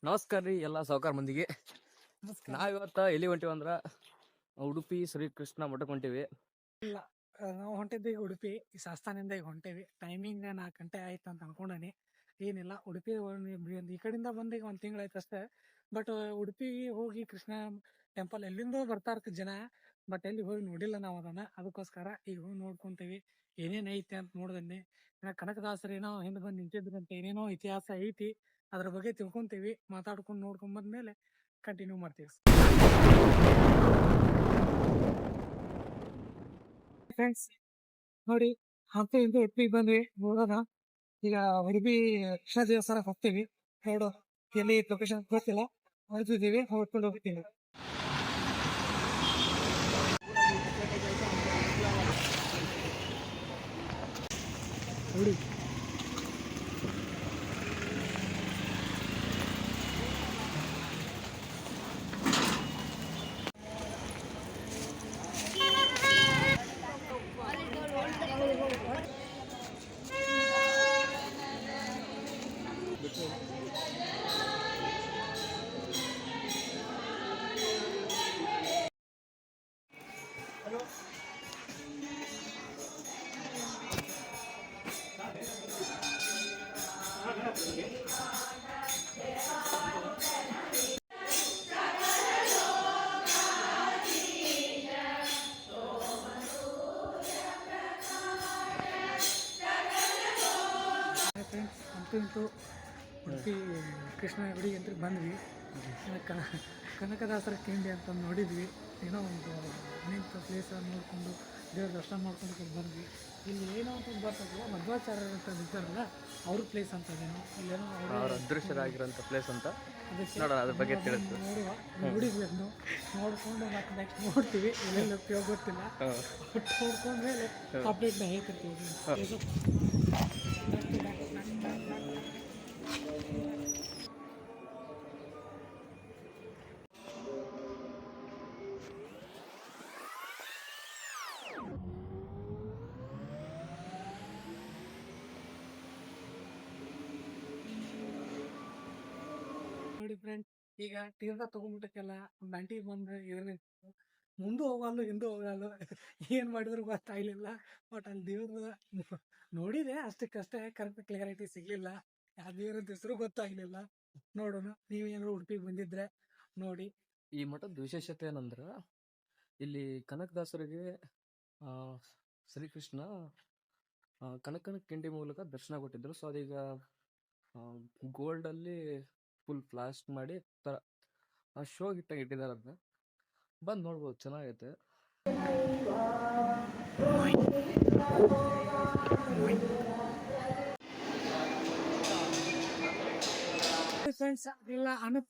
ನಮಸ್ಕಾರ ರೀ ಎಲ್ಲ ಸಾವುಕಾರ ಮಂದಿಗೆ. ನಮಸ್ಕಾರ. ನಾವಿವತ್ತ ಎಲ್ಲಿ ಹೊಂಟಿವಿ ಅಂದ್ರ ಉಡುಪಿ ಶ್ರೀಕೃಷ್ಣ ಮಠಕ್ಕೆ ಹೊಂಟಿವಿ. ಇಲ್ಲ ನಾವು ಹೊಂಟಿದ್ವಿ ಉಡುಪಿ ಈ ಸಂಸ್ಥಾನದಿಂದ ಈಗ ಹೊಂಟೇವಿ. ಟೈಮಿಂಗ್ 4 ಗಂಟೆ ಆಯ್ತು ಅಂತ ಅನ್ಕೊಂಡೇನಿ. ಏನಿಲ್ಲ ಉಡುಪಿ ಈ ಕಡೆಯಿಂದ ಬಂದು ಈಗ 1 ತಿಂಗಳಾಯ್ತು ಅಷ್ಟೇ. ಬಟ್ ಉಡುಪಿ ಹೋಗಿ ಕೃಷ್ಣ ಟೆಂಪಲ್ ಎಲ್ಲಿಂದೋ ಬರ್ತಾರ ಜನ, ಬಟ್ ಎಲ್ಲಿ ಹೋಗಿ ನೋಡಿಲ್ಲ ನಾವು ಅದನ್ನ. ಅದಕ್ಕೋಸ್ಕರ ಈಗ ಹೋಗಿ ನೋಡ್ಕೊಂತೀವಿ ಏನೇನ್ ಐತಿ ಅಂತ ನೋಡ್ದನ್ನಿ. ಕನಕದಾಸರು ಏನೋ ಹಿಂದೆ ಬಂದು ನಿಂತಿದ್ರಂತೆ, ಏನೇನೋ ಇತಿಹಾಸ ಐತಿ, ಅದ್ರ ಬಗ್ಗೆ ತಿಳ್ಕೊಂತೀವಿ. ಮಾತಾಡ್ಕೊಂಡು ನೋಡ್ಕೊಂಡ್ ಬಂದ್ಮೇಲೆ ಕಂಟಿನ್ಯೂ ಮಾಡ್ತೀವಿ ಫ್ರೆಂಡ್ಸ್. ನೋಡಿ, ಹಂಪಿ ಇಂದ ಉಡುಪಿಗೆ ಬಂದ್ವಿ. ನೋಡೋಣ ಈಗ ಉಡುಪಿ ಕೃಷ್ಣ ದೇವಸ್ಥಾನಕ್ಕೆ ಹೋಗ್ತೀವಿ. ನೋಡು ಎಲ್ಲಿ ಲೊಕೇಶನ್ ಗೊತ್ತಿಲ್ಲ, ಹೊರಟಿದ್ದೀವಿ, ಹೊಡ್ಕೊಂಡು ಹೋಗ್ತೀವಿ. ನೋಡಿ ಫ್ರೆಂಡ್ಸ್, ಅಂತೂ ಉಡುಪಿ ಕೃಷ್ಣ ಗುಡಿ ಅಂತ ಬಂದ್ವಿ. ಕನಕದಾಸರ ಕಿಂಡಿ ಅಂತ ನೋಡಿದ್ವಿ. ಏನೋ ಒಂದು ನಿಂತ ಪ್ಲೇಸ್ ನೋಡಿಕೊಂಡು ದೇವ್ರ ದರ್ಶನ ಮಾಡ್ಕೊಂಡು ಬಂದ್ವಿ. ಇಲ್ಲಿ ಏನೋ ಅಂತ ಬರ್ತದಲ್ಲ, ಮಧ್ವಾಚಾರ್ಯರು ಅಂತ ಇದ್ದಾರಲ್ಲ, ಅವ್ರ ಪ್ಲೇಸ್ ಅಂತ ಅದೇನೋ ಇಲ್ಲೇನೋ ಅವ್ರ ಅದೃಶ್ಯರಾಗಿರೋಂಥ ಪ್ಲೇಸ್ ಅಂತ ಅದಕ್ಕೆ ನೋಡೋಣ, ಅದ್ರ ಬಗ್ಗೆ ತಿಳಿಸ್ತು. ನೋಡಿದ್ವಿ ಅದನ್ನು. ನೋಡ್ಕೊಂಡು ಮತ್ತೆ ನೆಕ್ಸ್ಟ್ ನೋಡ್ತೀವಿ, ಎಲ್ಲೆಲ್ಲ ಉಪಯೋಗ ಗೊತ್ತಿಲ್ಲ. ಒಟ್ಟು ನೋಡ್ಕೊಂಡ್ಮೇಲೆ ಅಪ್ಡೇಟ್ನ ಹೇಳ್ತಿರ್ತೀವಿ. ನೋಡಿ ಫ್ರೆಂಡ್, ಈಗ ತೀರ್ಥ ತಗೊಂಡ್ಬಿಟ್ಟಕ್ಕೆಲ್ಲ ನಂಟಿ ಬಂದು ಇದ್ರಲ್ಲಿ ಮುಂದೆ ಹೋಗಲ್ಲ ಹಿಂದೆ ಹೋಗಲ್ಲ, ಏನ್ ಮಾಡಿದ್ರು ಗೊತ್ತಾಗ್ಲಿಲ್ಲ. ಬಟ್ ಅಲ್ಲಿ ದೇವ್ರ ನೋಡಿದೆ, ಅಷ್ಟಕ್ಕಷ್ಟೇ. ಕರೆಕ್ಟ್ ಕ್ಲಿಯರಿಟಿ ಸಿಗ್ಲಿಲ್ಲ, ಯಾವ ದೇವ್ರ ಹೆಸರು ಗೊತ್ತಾಗ್ಲಿಲ್ಲ. ನೋಡೋಣ, ನೀವೇನಾದ್ರು ಉಡುಪಿಗೆ ಬಂದಿದ್ರೆ ನೋಡಿ. ಈ ಮಠದ ವಿಶೇಷತೆ ಏನಂದ್ರ, ಇಲ್ಲಿ ಕನಕದಾಸರಿಗೆ ಶ್ರೀಕೃಷ್ಣ ಕನಕನ ಕಿಂಡಿ ಮೂಲಕ ದರ್ಶನ ಕೊಟ್ಟಿದ್ರು. ಸೊ ಅದೀಗ ಗೋಲ್ಡ್ ಅಲ್ಲಿ ಫುಲ್ ಫ್ಲಾಸ್ಟ್ ಮಾಡಿ ಶೋ ಗಿಟ್ಟಾಗಿ ಇಟ್ಟಿದ್ದಾರೆ. ಅದನ್ನ ಬಂದು ನೋಡ್ಬೋದು, ಚೆನ್ನಾಗೈತೆ. ಫ್ರೆಂಡ್ಸ್, ಇಲ್ಲ ಅನಂತ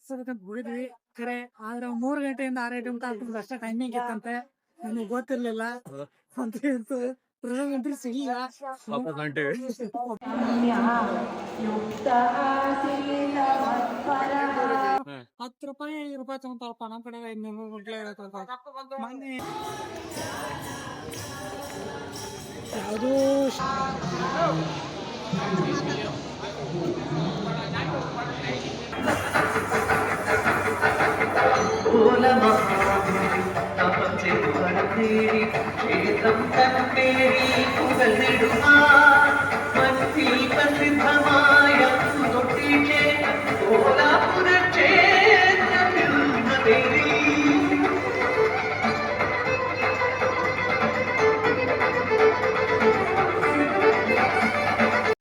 ಹೋಗಿದ್ವಿ ಕರೆ, ಆದ್ರೆ 3 ಗಂಟೆಯಿಂದ 6 ಗಂಟೆ ಅಂತ ಅಷ್ಟೇ ಟೈಮಿಂಗ್ ಇತ್ತಂತೆ. ನನಗೆ ಗೊತ್ತಿರ್ಲಿಲ್ಲ. ಅಂತೂ ಪ್ರಧಾನಮಂತ್ರಿ ಸಿಗಲಿಲ್ಲ. 10 ರೂಪಾಯಿ 5 ರೂಪಾಯಿ ತಗೊಂತಾರಪ್ಪ. ನಮ್ಮ ಕಡೆ 500 ಮೊನ್ನೆ ಯಾವುದೋ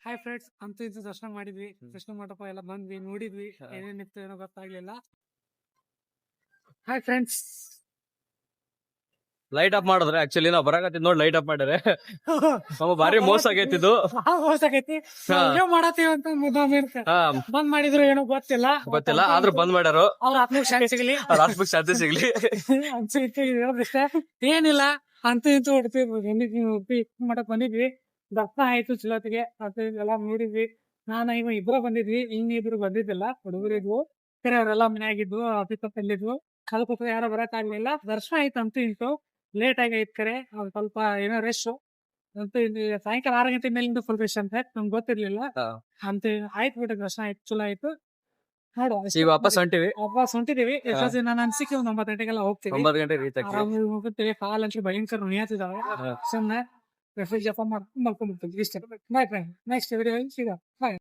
ಹಾಯ್ ಫ್ರೆಂಡ್ಸ್, ಅಂತೂ ಇದು ದರ್ಶನ ಮಾಡಿದ್ವಿ. ಕೃಷ್ಣ ಮಂಟಪ ಎಲ್ಲ ಬಂದ್ವಿ, ನೋಡಿದ್ವಿ, ಏನೇನಿತ್ತು ಏನೋ ಗೊತ್ತಾಗ್ಲಿಲ್ಲ. ಹಾಯ್ ಫ್ರೆಂಡ್ಸ್, ಲೈಟ್ ಆಫ್ ಮಾಡಿದ್ರೆ ಆಕ್ಚುಲಿ ನಾವು ಬರಾಕತ್ತಿದ್ ನೋಡಿ ಲೈಟ್ ಆಫ್ ಮಾಡ್ಯಾರೆ. ಭಾರಿ ಮೋಸ ಆಗೈತಿದ್ದು. ಮೋಸ ಆಗೈತಿ. ಮಾಡತ್ತೀವಿ ಅಂತ ಬಂದ್ ಮಾಡಿದ್ರು ಏನೋ ಗೊತ್ತಿಲ್ಲ, ಆದ್ರೂ ಬಂದ್ ಮಾಡ್ಯಾರು. ಅವ್ರ ಆತ್ಮಕ್ಕೆ ಶಾಂತಿ ಸಿಗ್ಲಿ, ಶಾಂತಿ ಸಿಗ್ಲಿ ಅನ್ಸಿಷ್ಟೇ. ಏನಿಲ್ಲ, ಅಂತೂ ಇಂತೂ ಉಡುಪಿ ಮಾಡಕ್ ಬಂದಿದ್ವಿ. ದರ್ಶನ ಆಯ್ತು ಚಲೋತ್ತಿಗೆ. ಮತ್ತೆ ಎಲ್ಲ ನೋಡಿದ್ವಿ. ನಾನು ಇವ ಇಬ್ರು ಬಂದಿದ್ವಿ, ಇನ್ನಿಬ್ರು ಬಂದಿದ್ದಿಲ್ಲ, ಹುಡುಗರಿದ್ವು. ಬೇರೆ ಅವರೆಲ್ಲ ಮನೆಯಾಗಿದ್ವು, ಆಫೀಸ್ ಎಲ್ಲಿದ್ವು. ಅದಕ್ಕೋಸ್ಕರ ಯಾರೋ ಬರಕ್ ಆಗ್ಲಿಲ್ಲ. ದರ್ಶನ ಆಯ್ತು ಅಂತೂ ಇಂತೂ. ಲೇಟ್ ಆಗೈತ್ ಕರೆ, ಸ್ವಲ್ಪ ಏನೋ ರೆಶ್ ಅಂತೂ. ಸಾಯಂಕಾಲ 6 ಗಂಟೆ ಮೇಲಿಂದ ಫುಲ್ ರಶ್ ಅಂತ ನಮ್ಗೆ ಗೊತ್ತಿರ್ಲಿಲ್ಲ. ಅಂತ ಆಯ್ತು ಬಿಟ್ಟು ದರ್ಶನ ಆಯ್ತು, ಚಲೋ ಆಯ್ತು. ಹಾಡು ಈಗ ವಾಪಸ್ ಹೊಂಟಿವಿ. ವಾಪಸ್ ಹೊಂಟಿದೀವಿ. ಎಷ್ಟೊತ್ತಿಗೆ ನನ್ನ ಅನ್ಸಿಕೆ ಒಂದು 9 ಗಂಟೆಗೆಲ್ಲ ಹೋಗ್ತೀವಿ. 9 ಗಂಟೆ ರೀಚ್ ಆಗ್ತೀವಿ. ಆರಾಮಾಗಿ ಹೋಗುತ್ತೇವೆ. ಕಾಲಂತೂ ಭಯಂಕರ ನುಯ್ಯಾತಿದಾವೆ. ಹಾ. ಸುಮ್ನೆ ರೆಫ್ರಿಜ್ ಜಪ ಮಾಡ್ಕೊಂಡು ಮಲ್ಕೊಂಡ್ಬಿಡ್ತೀವಿ ಇಷ್ಟೇ. ಬಾಯ್ ಫ್ರೆಂಡ್, ನೆಕ್ಸ್ಟ್ ವಿಡಿಯೋ ಸಿಗೋಣ. ಬಾಯ್.